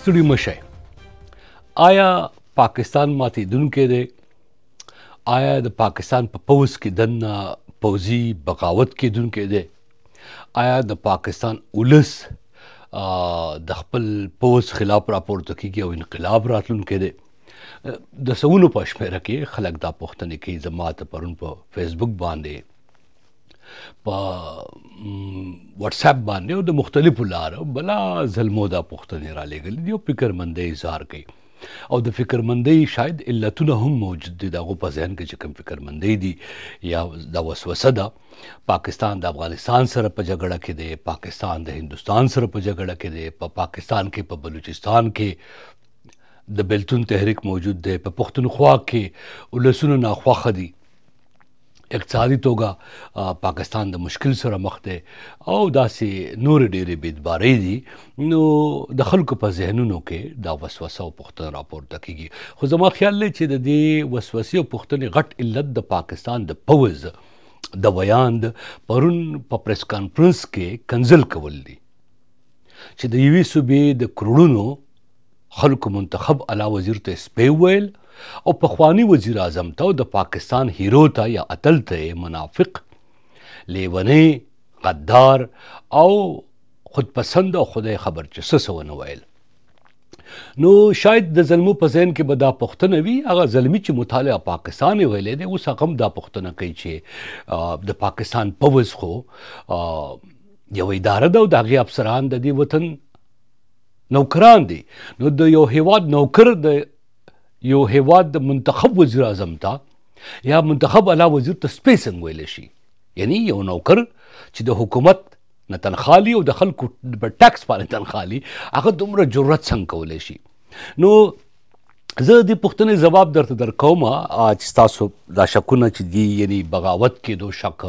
ستړي مه شئ. آیا پاکستان ماتېدونکی دی؟ آیا د پاکستان په پوځ کې دننه پوځي بغاوت کېدونکی دی؟ آیا د پاکستان ولس د خپل پوځ خلاف راپورته کېږي او انقلاب راتلونکی دی؟ د سوونو په شمېره کې خلک دا پوښتنې کوي. زما ته پرون په فیسبوک باندې، په واتس اپ باندې او د مختلفو لارو بلا ظلمو دا پوښتنې رالیږلي دي او فکرمندۍ اظهار کوي. او د فکرمندۍ شاید علتونه هم موجود دي. د هغو په ذهن کې چې کوم فکرمندۍ دي یا دا وسوسه ده، پاکستان د افغانستان سره په جګړه کې دی، پاکستان د هندوستان سره په جګړه کې دی، په پاکستان کې په بلوچستان کې د بیلتون تحریک موجود دی، په پښتونخوا کې ولسونه ناخوښه دي، اقتصادي توګه پاکستان د مشکل سره مخ دی او داسې نورې ډېرې بېدبارۍ دي. نو د خلکو په ذهنونو کې دا وسوسه او پوښتنه راپورته کېږي. خو زما خیال دی چې د دې وسوسې او پوښتنې غټ علت د پاکستان د پوځ د ویاند پرون په پریس کانفرنس کې کنځل کول دي چې د یوې صوبې د کروڑونو خلکو منتخب اعلی وزیر ته سپی وویل او پخوانی وزیر اعظم ته او د پاکستان هیرو ته یا اتل ته منافق، لیونی، غدار او خودپسند او خدای خبر چې څه ونه ویل. نو شاید د زلمو په ذهن کې به دا پوښتنه وي، هغه زلمي چې مطالعه پاکستان یې ویلی دی اوس هغه هم دا پوښتنه کوي چې د پاکستان پوځ خو یو اداره ده او د هغې افسران د دې وطن نوکران دي. نو د یو هیواد نوکر د یو هیواد د منتخب وزیر اعظم ته یا منتخب اعلی وزیر ته سپی څنګه ویلی شي؟ یعنی یو نوکر چې د حکومت نه تنخوا لي او د خلکو په ټکس باندې تنخوا لي، هغه دومره جرأت څنګه کولی شي؟ نو زه دې پوښتنې ځواب درته درکوم چې ستاسو دا شکونه چې دي، یعنی بغاوت کېدو شک،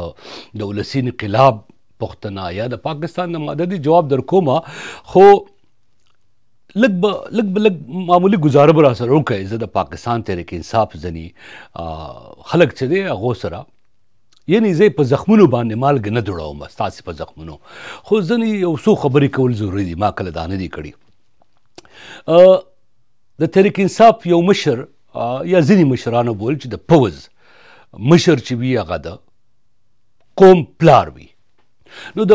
د ولسي انقلاب پوښتنه یا د پاکستان د مددي جواب درکوم. خو لږ معمولي ګزاره به راسره وکړئ. زه د پاکستان تحریک انصاف ځینې خلک چې دی هغو سره، یعنی زه په زخمونو باندې مالګې نه دوړوم، ستاسې په زخمونو، خو ځینې یو څو خبرې کول ضروري دي. ما کله دا نه دي کړي. د تحریک انصاف یو مشر یا ځینې مشرانو بول چې د پوځ مشر چې وي هغه د قوم پلار وي. نو د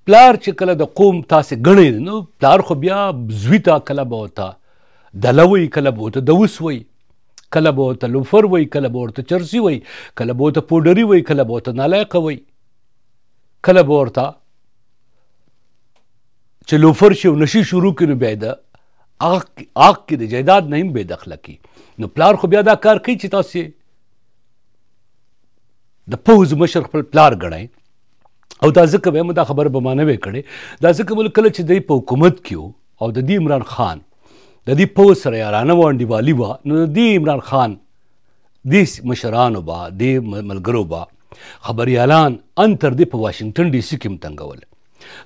پلار چې کله د قوم تاسې ګڼئ، نو پلار خو بیا زوی ته کله به ورته دله وی، کله به ورته دوس وی، کله به ورته لوفر وی، کله به ورته چرسي وی، کله به ورته پوډري وی، کله به ورته نالایقه وی، کله به ورته چې لوفر شي او نشي شروع کړي نو بیا د حق کې د جایداد نه هم بېدخله کړي. نو پلار خو بیا دا کار کوي چې تاسې د پوځ مشر خپل پلار ګڼئ. او دا ځکه به دا خبره به ما نه وی کړې، دا ځکه به کله چې دی په حکومت کې و او د دې عمران خان د دې پوځ سره یارانه وه، انډیوالي وه، نو د دې عمران خان دې مشرانو به، دې ملګرو به خبریالان ان تر دې په واشنګټن ډي سي کې هم تنګول.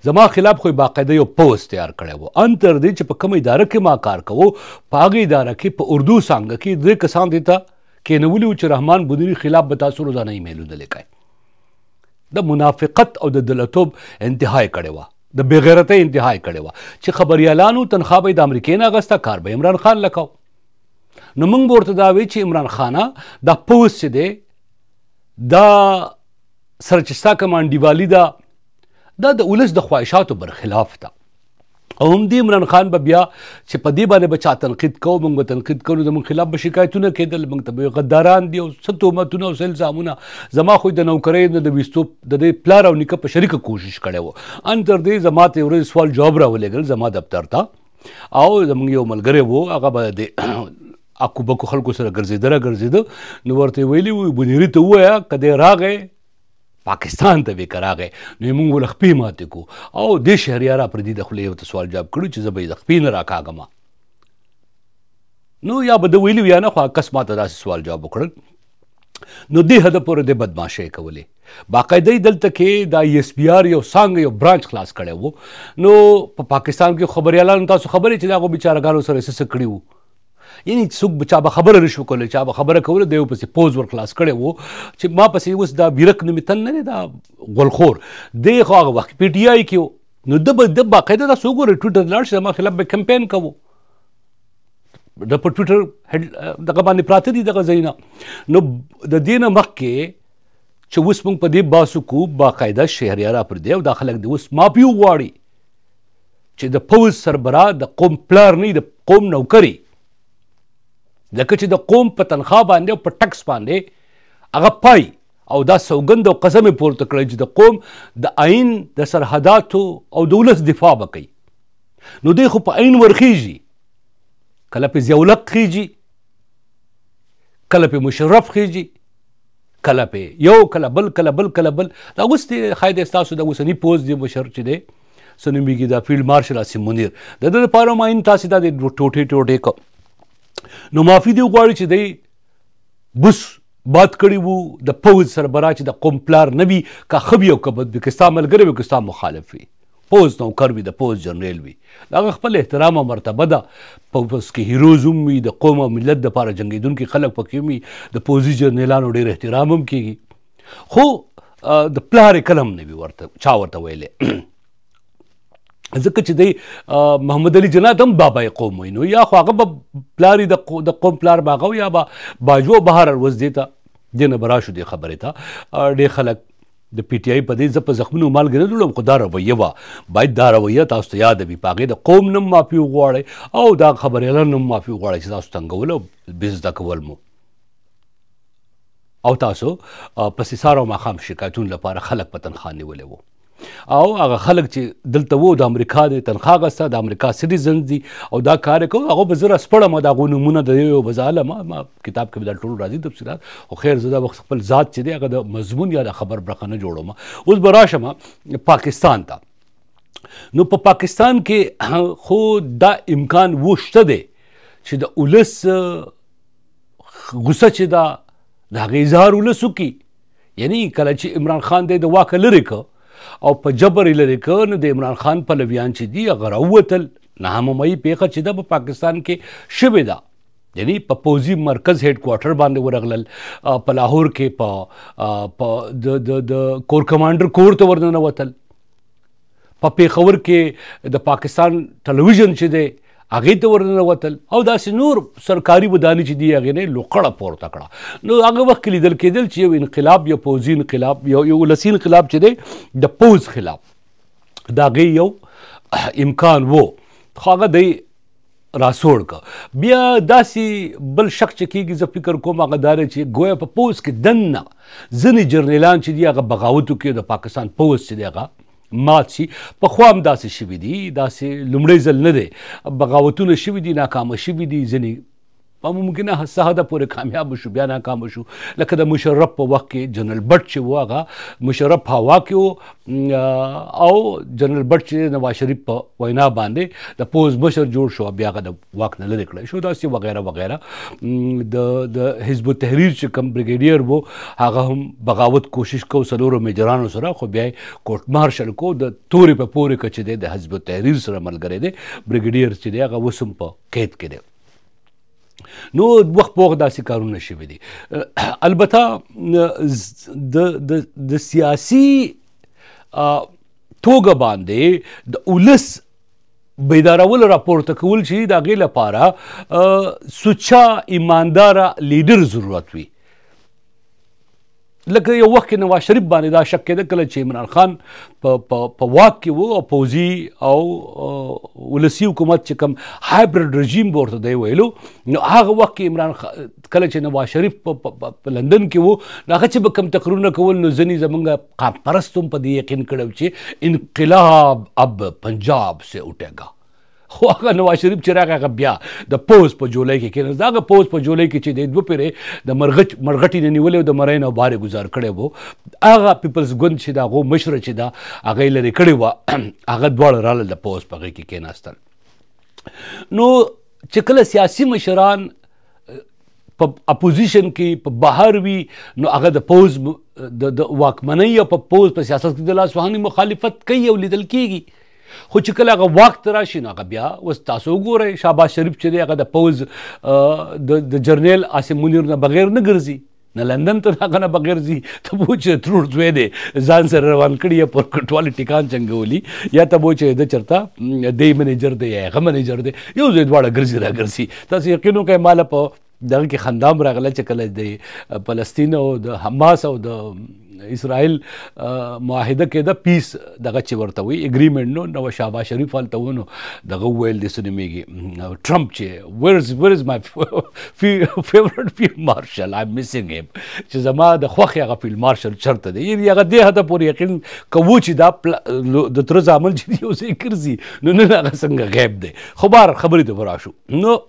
زما خلاف خو باقاعده یو پوځ تیار کړی و، ان تر دې چې په کومه اداره کې ما کار کوو، په هغې اداره کې په اردو څانګه کې 2 کسان دې ته کېنولي وو چې رحمان بودیري خلاف به تاسو روزانه ایمیلونه لیکئ. د منافقت او د دلتوب انتها یې کړې وه، د بېغیرتۍ انتها یې کړې وه چې خبریالانو تنخوا به یې د امریکې نه اخیسته، کار به عمران خان لکاو. نو موږ به ورته دا وایو چې عمران خانه دا پوځ چې دی دا سره چې ستا کومه انډیوالي ده دا د ولس د خواهشاتو برخلاف ده. او هم دې عمران خان به بیا چې په دې باندې به چا تنقید کوو، موږ به تنقید کوو، د موږ خلاف به شکایتونه کېدل، موږ ته به غداران دي او څه تهمتونه او څه الزامونه. زما خو د نوکرۍ نه د ویستو د دې پلار او نیکه په شریکه کوشش کړی و. ان تر دې زما ته یو ورځ سوال جواب راولېږل زما دفتر ته، او زموږ یو ملګری و هغه به د اکو بکو خلکو سره ګرځېده، نو ورته یې ویلي و بونیري ته ووایه که دی راغی پاکستان ته به راغی نو موږ ول خپې ماتې کو او د شهریار پر دې د خپل یو سوال جواب کړو چې زه به د خپې نه راکاږم. نو یا به د ویلي یا نه، خو کس ماته داسې سوال جواب وکړل. نو دې حده پورې د بدماشۍ کولې. باقاعده دلته کې دا ایس پی آر یو څانګه یو برانچ خلاص کړی و. نو په پاکستان کې خبریالانو تاسو خبرې چې د هغو بیچارهګانو سره څه کړي وو، یعنی څوک چا به خبره نشو کولی، چا به خبره کوله، دی پسې پوز ور خلاص کړی و چې ما پسې اوس دا بیرک نومې تن نه دی، دا غلخور دی خو هغه وخت پی ټي آی کې و. نو د باقاعده دا څوک ګورې ټویټر لاړ شي زما خلاف به کمپین کوو، د په ټویټر دغه باندې پراته دي دغه ځایونه. نو د دې نه مخکې چې اوس موږ په دې باسو کو باقاعده شهریاره پر دی او دا خلک د اوس مافیو غواړي چې د پوځ سربراه د قوم پلار نه د قوم نوکري، ځکه چې د قوم په تنخواه باندې او په ټکس باندې هغه پای او دا سوګند او قسم یې پورته کړی چې د قوم د آئین د سرحداتو او د ولس دفاع به کوي. نو دی خو په آئین ورخیږي، کله پې ضیاءالحق خیږي، کله پې مشرف خیږي، کله پې یو کله بل کله بل کله بل. دا اوس دی ښایي د ستاسو د اوسني پوځ دی مشر چې دی څه نومېږي دا فیلډ مارشل عاصم منیر، د ده دپاره هم آئین تاسې دا د ټوټې ټوټې که. نو معافي دی غواړي چې دی بوس باد کړي وو د پوځ سربراه چې د قوم پلار نه وي، که ښه وي او که بد وي، که ستا ملګری وي که ستا مخالف وي، پوځ نوکر وي، د پوځ جنرال وي، د هغه خپل احترام او مرتبه ده. پوځ کې هیروز هم وي، د قوم او ملت دپاره جنګېدونکي خلک پکې هم وي، د پوځي جنرالانو ډېر احترام هم کېږي. خو د پلار یې کله هم نه وي چا ورته ویلی ځکه چې دی محمد علي جناح هم بابای قوم وایي. نو یا خو هغه به پلار د قوم پلار به هغه یا به باجو بهر الوز دی ته دې نه به راشو دې خبرې ته. ډېر خلک د پی ټي آی په دې زه په زخمونو مالګې نه لوړم، خو دا رویه وه باید دا رویه تاسو ته یاده وي، په هغې د قوم نه هم معافي وغواړئ او دا خبریالان هم معافي وغواړئ چې تاسو تنګول او بې زده کول مو او تاسو پسې سهار او ماښام شکایتونو لپاره خلک په تنخواه نیولی وو او هغه خلک چې دلته وو د امریکا د تنخواه اخیسته د امریکا سټیزنز دي او دا کار یې کوو، هغو به زه راسپړم د هغو نومونه د یو به زه ما کتاب کې به دا ټول راځي تفصیلات، خو خیر زه دا وخت خپل ذات چې دی هغه د مضمون یا د خبر برخه نه جوړوم. اوس به راشم پاکستان ته. نو په پاکستان کې خو دا امکان و شته دی چې د ولس غوسه چې ده د هغې اظهار ولس وکړي، یعنی کله چې عمران خان دی د واکه لرې که او په جبر یې لرې که نو د عمران خان پلویان چې دي هغه راووتل. نهمه مۍ پیښه چې ده په پاکستان کې شوې ده، یعنی په پوځي مرکز هیډ کوارټر باندې ورغلل، په لاهور کې په د کور کمانډر کور ته ورننوتل، په پېښور کې د پاکستان ټلویزیون چې دی هغې ته ورننوتل او داسې نور سرکاري ودانې چې دي هغې نه لوقړه پورته کړه. نو هغه وخت کې لیدل کېدل چې یو انقلاب یو پوځي انقلاب یو ولسي انقلاب چې دی د پوځ خلاف د هغې یو امکان و، خو هغه دی راسوړ که. بیا داسې بل شک چې کېږي زه فکر کوم هغه دا دی چې ګویا په پوځ کې دننه ځینې جرنیلان چې دي هغه بغاوت وکړي، د پاکستان پوځ چې دی هغه مات شي. پخوا هم داسې شوي دي، داسې لومړی ځل نه دی، بغاوتونه شوي دي، ناکامه شوي دي، ځینې ممکنه څه حده پورې کامیابه شو بیا ناکامه شو، لکه د مشرف په وخت کې جنرال بټ چې و هغه مشرف هوا کې و او جنرال بټ چې نواز شریف په وینا باندې د پوځ مشر جوړ شو، بیا هغه د واک نه لرې کړی شو، داسې وغیره وغیره. د حزب التحریر چې کوم بریګیډیر و هغه هم بغاوت کوشش کو څلورو میجرانو سره، خو بیا یې کورټ مارشل کو د تورې په پورې که چې دی د حزب التحریر سره ملګری دی، بریګیډیر چې دی هغه اوس هم په قید کې دی. نو وخت په وخت داسې کارونه شوي دي. البته د سیاسي توګه باندې د ولس بیدارول راپورته کول چې د هغې لپاره سوچا ایمانداره لیډر ضرورت وي. لکه یو وخت کې نواز شریف باندې دا شک کېده کله چې عمران خان په واک کې و او پوځي او ولسي حکومت چې کوم هایبرډ رژیم به ورته دی ویلو، نو هغه وخت کې عمران کله چې نواز شریف په لندن کې و نو هغه چې به کوم تقریرونه کول نو ځینې زمونږ قام پرست هم په دې یقین کړی چې انقلاب اب پنجاب سے اٹھेगा. خو هغه نواز شریف چې راغی هغه بیا د پوځ په جولۍ کې کېناست. هغه پوځ په جولۍ کې چې دی دوه پیرې د مرغټي نه نیولی او د مرۍ نه بارې گزار کړی و، هغه پیپلز ګوند چې د هغو مشره چې ده هغه یې لرې کړې وه، هغه دواړه راغلل د پوځ په هغې کې کېناستل. نو چې کله سیاسي مشران په اپوزیشن کې په بهر وي نو هغه د پوځ د واکمنۍ او په پوځ په سیاست کې د لاسوهنې مخالفت کوي او لیدل کېږي. خو چې کله هغه واک ته راشي نو هغه بیا اوس تاسو وګورئ شهباز شریف چې دی هغه د پوځ د جرنیل عاصم منیر نه بغیر نه ګرځي، نه لندن ته هغه نه بغیر ځي ته به چې تروړ زوی دی ځان سره روان کړي یا پر کټوالي ټیکان چنګولي یا ته به چې د چېرته دی منیجر دی یا هغه منیجر دی یو ځای دواړه ګرځي را ګرځي تاسو یقین وکړئ ماله په دغه کې خندام راغله چې کله د فلسطین او د حماس او د اسرائیل معاهده کې د پیس دغه چې ورته وي اګریمنټ نو نو شهباز شریف هلته و نو دغه وویل داسې نومېږي ټرمپ چې ویر از مای فیورټ فیلډ مارشل آی ایم مسینګ هیم چې زما د خوښې هغه فیلډ مارشل چېرته دی یعنې هغه دې حده پورې یقین کوو چې دا د تره زامن چې دی یو ځای ګرځي نو نن هغه څنګه غیب دی خو بهر خبرې ته به راشو نو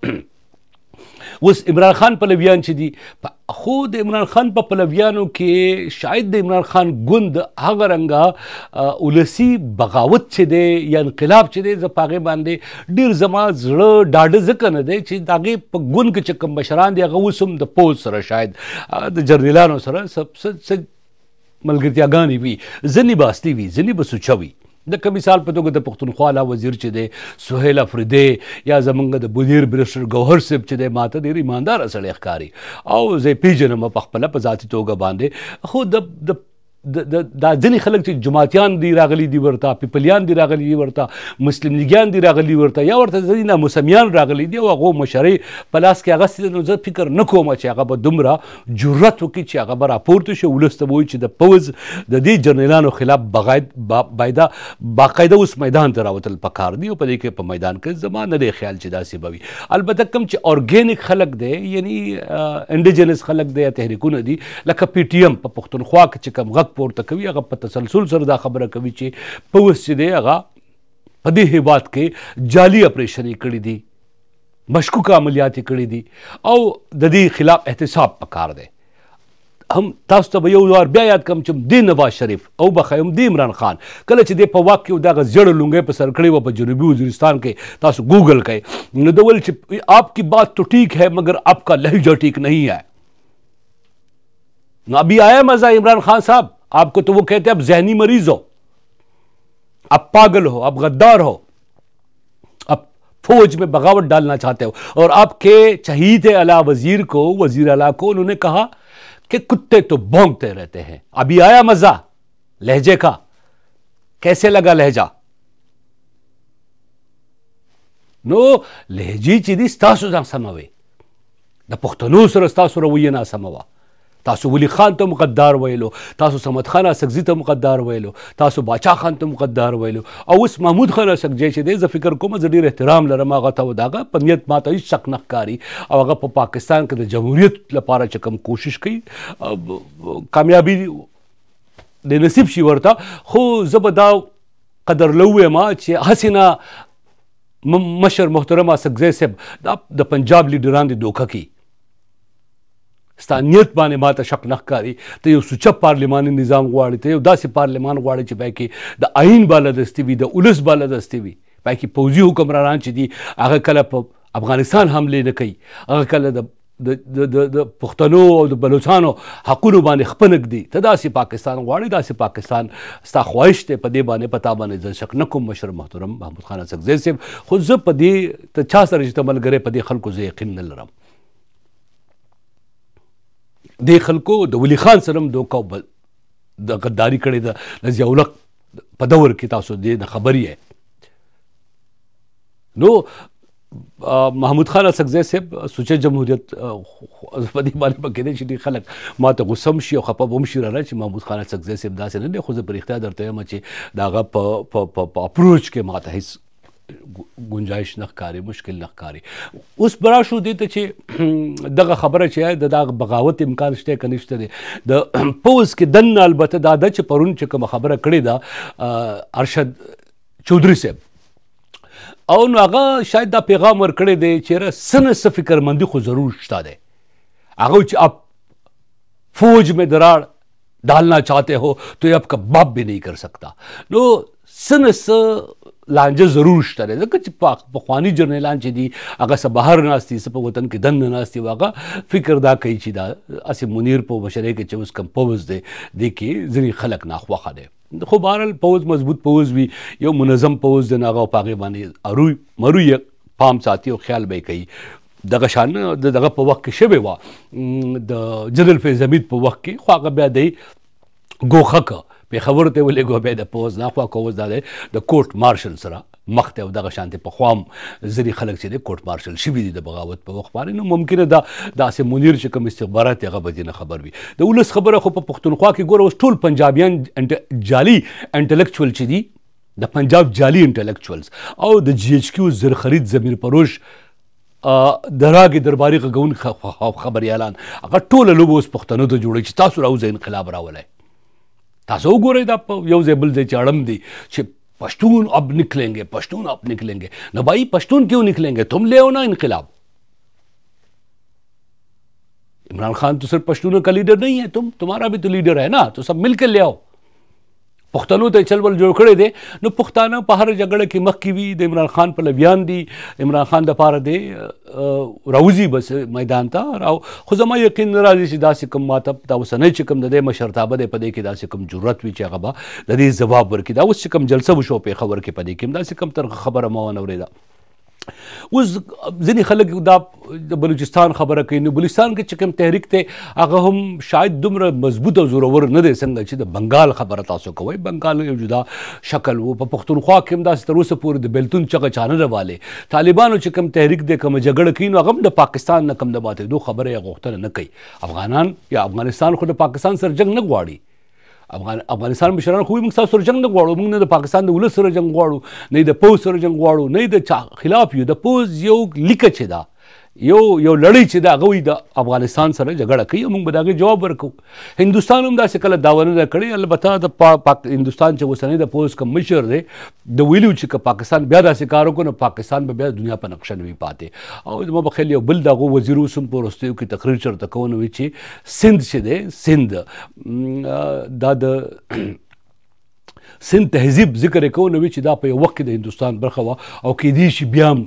اوس عمران خان پلویان چې دي خو د عمران خان په پلویانو کې شاید د عمران خان ګوند هغه رنګه ولسي بغاوت چې دی یا انقلاب چې دی زه په هغې باندې ډېر زما زړه ډاډه ځکه نه دی چې د هغې په ګوند کې چې کوم مشران دي هغه اوس هم د پوځ سره شاید د جرنیلانو سره ملګرتیاګانې وي ځینې به اصلي وي ځینې به سوچه وي د مثال په توګه د پښتونخوا اعلی وزیر چې دی سهیل افریدی یا زمونږ د بودیر بریسټر ګوهر صاحب چې دی ماته ډېر ایمانداره سړی ښکاري او زه یې پېژنم په خپله په ذاتي توګه باندې خو د دا ځینې خلک چې جماعتیان دي راغلي دي ورته پیپلیان دي راغلي دي ورته مسلم لیګیان دي راغلي ورته یا ورته ځینې نامسمیان راغلي دي او هغو مشرۍ په لاس کې اخیستې ده نو زه فکر نه کوم چې هغه به دومره جرأت وکړي چې هغه به راپورته شي ولس ته به وایي چې د پوځ د دې جرنیلانو خلاف باقاعده اوس میدان ته راوتل پکار دي او په دې کې په میدان کې زما نه دی خیال چې داسې به وي البته کوم چې ارګینک خلک دی یعنی انډیجنس خلک دی یا تحریکونه دي لکه پی ټي ایم په پښتونخوا کې چې کوم غږ پورته کوي هغه په تسلسل سره دا خبره کوي چې پوځ چې دی هغه په دې هیواد کې جعلي اپریشن یې کړي دي مشکوک عملیات یې کړي دي او د دې خلاف احتساب پکار دی هم تاسو ته به یو وار بیا یاد کړم چې دی نواز شریف او بخیم دی عمران خان کله چې دی په واک کې دغه زیړه لونګۍ په سر کړې وه په جنوبي وزیرستان کې تاسو ګوګل کړئ نو د ویل چې آپ کی بات تو ٹھیک ہے مگر آپ کا لہجہ ٹھیک نہیں ہے نو ابھی آیا مزہ عمران خان صاحب آپ کو تو وہ کہتے ہیں اب ذہنی مریض ہو اب پاگل ہو اب غدار ہو اب فوج میں بغاوت ڈالنا چاہتے ہو اور آپ کے چہیتے اعلیٰ وزیر کو وزیر اعلیٰ کو انہوں نے کہا کہ کتے تو بھونکتے رہتے ہیں ابھی آیا مزہ لہجے کا کیسے لگا لہجہ نو لهجې چې دي ستاسو ځان سموي د پښتنو سره ستاسو رویه ناسمه وه تاسو ولی خان ته مقدار ویلو تاسو صمد خان اسکزي ته مقدار ویلو تاسو باچا خان ته مقدار ویلو او اوس محمود خان اسکزي چې دی زه فکر کوم زه ډېر احترام لرم هغه ته دغه په نیت ماته هېڅ شک نه ښکاري او هغه په پاکستان کې د جمهوریت لپاره چې کوم کوشش کوي کامیابي د نصیب شي ورته خو زه به دا قدر له ووایم چې هسې نه مشر محترم اسکزی صاحب د پنجاب لیډران دې دوکه کوي ستا نیت باندې ماته شک نه ښکاري ته یو سوچه پارلماني نظام غواړي ته یو داسې پارلمان غواړي چې پای کې د آئین بالادستي وي د ولس بالادستي وي پای کې پوځي حکمرانان چې دي هغه کله په افغانستان حملې نه کوي هغه کله د پښتنو او د بلوچانو حقونو باندې خپه نږدي ته داسې پاکستان غواړي داسې پاکستان ستا خواهش دی په دې باندې په تا باندې زه شک نه کوم مشر محترم محمود خان اسکزی صاحب خو زه په دې ته چا سره چې ته ملګری په دې خلکو زه یقین نه لرم دې خلکو د ولی خان سره هم دوکه د غداري کړې ده د ضیاءالحق په دور کې تاسو دې نه خبر یې نو محمود خان اسکزی صاحب سوچه جمهوریت په دې باندې به کېدی چې ډېر خلک ما ته غوسه هم شي او خفه به هم شي رانه چې محمود خان اسکزی صاحب داسې نه دی خو زه په رښتیا درته وایم چې د هغه په اپروچ کې ما ته هېڅ گنجائش نه ښکاري مشکل نه ښکاري اوس به راشو دې ته چې دغه خبره چې د دغه بغاوت امکان شته که نشته دی د پوځ کې دننه البته دا ده چې پرون چې کومه خبره کړې ده ارشد چودھری صاحب او نو هغه شاید دا پیغام ورکړی دی چې څه نه څه فکرمندي خو ضرور شته دی هغه چې آپ فوج میں دراڑ ڈالنا چاہتے ہو تو یہ آپ کا باپ بھی نہیں کر سکتا نو څه نه څه لانجه ضرور شته دی ځکه چې پخواني جرنیلان چې دي هغه څه بهر ناست دي څه په وطن کې دننه ناست دي هغه فکر دا کوي چې دا هسې منیر په مشرۍ کې چې اوس کوم پوځ دی دې کې ځینې خلک ناخوښه دی خو بهرحال پوځ مضبوط پوځ وي یو منظم پوځ دی نو هغه په هغې باندې اروی مروی پام ساتي او خیال به یې کوي دغه شان دغه په وخت کې شوې وه د جنرال فیض حمید په وخت کې، خو هغه بیا دی ګوښه که پېښور ته ولېږو، بیا د پوځ نه خوا که اوس دا دی د کوټ مارشل سره مخ ته او دغه شانتې پخوا هم ځینې خلک چې دی کوټ مارشل شوي دي د بغاوت په وخت باندې. نو ممکنه ده داسې منیر چې کوم استخبارات هغه به دې نه خبر وي. د ولس خبره خو په پښتونخوا کې ګوره اوس ټول پنجابیان جعلي انټلیکچوال چې دي، د پنجاب جعلي انټلیکچوالز او د جی ایچ کیو زرخرید ضمیر پروش د راګې درباري غږون خبریالان، هغه ټوله لوبه اوس پښتنو ته جوړوي چې تاسو راوځئ انقلاب راولئ. تاسو وګورئ دا په یو ځای بل ځای چې اړم دی چې پشتون اب نکلیں گے، پشتون اب نکلیں گے. نہ بھائی پشتون کیوں نکلیں گے؟ تم لے آؤ نا انقلاب. عمران خان تو صرف پشتونوں کا لیڈر نہیں ہے، تمہارا بھی تو لیڈر ہے نا، تو سب مل کے لے آؤ. پښتنو ته چل ول جوړ کړی دی. نو پښتانه په هر جګړه کې مخکې وي، د عمران خان پلویان دي، عمران خان دپاره دی راوځي بس میدان ته. خو زما یقین نه راځي چې داسې کوم ماته دا اوسنی چې کوم د دې مشرتابه دی په دې کې داسې کوم جرأت وي چې هغه به د دې ځواب ورکړي. دا اوس چې کوم جلسه وشو پېښور کې په دې کې هم داسې کوم ترخه خبره ما ونه اورېده. اوس ځینې خلک دا د بلوچستان خبره کوي. نو بلوچستان کې چې کوم تحریک دی هغه هم شاید دومره مضبوط او زورور نه دی څنګه چې د بنګال خبره تاسو کوئ. بنګال یو جدا شکل و. په پښتونخوا کې هم داسې تر اوسه پورې د بیلتون چغه چا نه راوالې. طالبانو چې کوم تحریک دی کومه جګړه کوي نو هغه هم د پاکستان نه کوم د ماتېدو خبره یې غوښتنه نه کوي. افغانان یا افغانستان خو د پاکستان سره جنګ نه غواړي. افغانستان مشران خو موږ تاسو سره جنګ نه غواړو، موږ نه د پاکستان د ولس سره جنګ غواړو، نه د پوځ سره جنګ غواړو، نه د چا خلاف یو. د پوځ یو لیکه چې ده، یو لړۍ چې ده، هغه وایي د افغانستان سره جګړه کوي، موږ به د هغې جواب ورکوو. هندوستان هم داسې کله دعوه نه ده کړې. البته د هندوستان چې اوسنی د پوځ کوم مشر دی د ویلي چې که پاکستان بیا داسې کار وکړو نو پاکستان به بیا د دنیا په نقشه نه وي پاتې. او زما په خیال یو بل د هغو وزیر اوس هم په وروستیو کې تقریر چېرته کوو وي چې سند چې دی، سند دا د سند تهذیب ذکر یې کوو نو وي چې دا په یو وخت کې د هندوستان برخه وه او کیدای شي بیا هم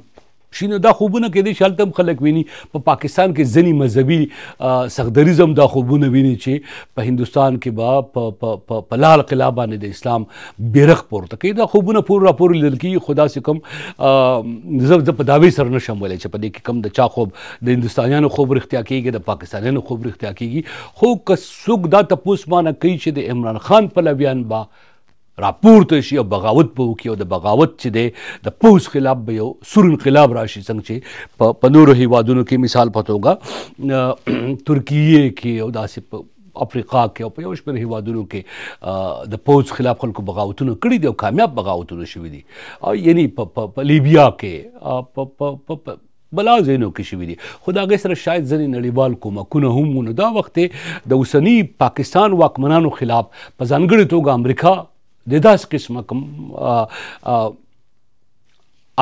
شي. نو دا خوبونه کیدای شي هلته هم خلک ویني. په پاکستان کې ځینې مذهبي سخدریزم دا خوبونه ویني چې په هندوستان کې به په لال قلعه باندې د اسلام بیرغ پورته کوي. دا خوبونه راپور لیدل کېږي. خو داسې کوم زه په دعوې سره نشم ویلی چې په دې کې کوم د چا خوب د هندوستانیانو خوب رښتیا کېږي، د پاکستانیانو خوب رښتیا کېږي. خو که څوک دا تپوس مانه کوي چې د عمران خان پلویان به راپورته شي او بغاوت به وکړي او د بغاوت چې دی د پوځ خلاف به یو سور انقلاب راشي، څنګه چې په نورو هیوادونو کې مثال په توګه ترکیې کې او داسې په افریقا کې او په یو شمېر هیوادونو کې د پوځ خلاف خلکو بغاوتونه کړي دي او کامیاب بغاوتونه شوي دي. یعنی په لیبیا کې بلا ځایونو کې شوي دي. خو د هغې سره شاید ځینې نړیوال کومکونه هم و. نو دا وخت د اوسني پاکستان واکمنانو خلاف په ځانګړې توګه امریکا د داسې قسمه کوم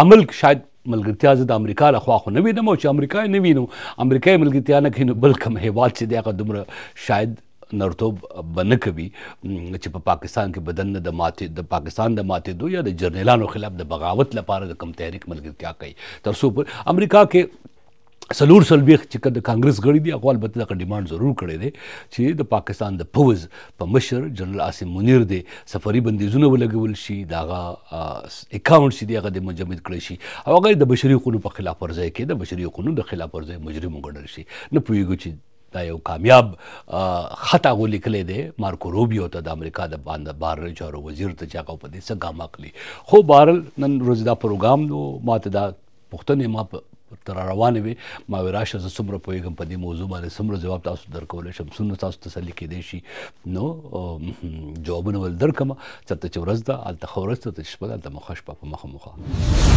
عمل شاید ملګرتیا زه د امریکا له خوا خو نه وینم، او چې امریکا یې نه وینو، امریکا یې ملګرتیا نه کوي، نو بل کوم هیواد چې دی هغه دومره شاید نرتوب به نه کوي چې په پاکستان کې بدن د پاکستان د ماتېدو یا د جرنیلانو خلاف د بغاوت لپاره د کوم تحریک ملګرتیا کوي. تر څو پر امریکا کې 440 چې د کانګرس غړي دي هغه البته دغه ډیمانډ ضرور کړی دی چې د پاکستان د پوځ په مشر جنرال عاصم منیر دی سفري بندیزونه ولګول شي، د هغه اکاونټ چې دی هغه د منجمد کړی شي او هغه د بشري حقوقو په خلاف ورزۍ کې د بشري حقوقو د خلاف ورزۍ مجرم وګڼل شي. نه پوهېږو چې دا یو کامیاب خط هغه لیکلی دی مارکو روبیو ته، د امریکا د بهرنیو چارو وزیر ته، چې هغه په دې څه ګام اخلي. خو بهرحال نن ورځ دا پروګرام نو ما ته دا پوښتنې ما تر روانې وې، ما وی راشه زه څومره پوهېږم په دې موضوع باندې، څومره جواب تاسو درکولی شم، څومره تاسو تسلي کېدی شي. نو جوابونه ول درکړم. چېرته چې ورځ ده هلته ښه ورځ ده، ته چې شپه ده هلته مخه شپه په مخه.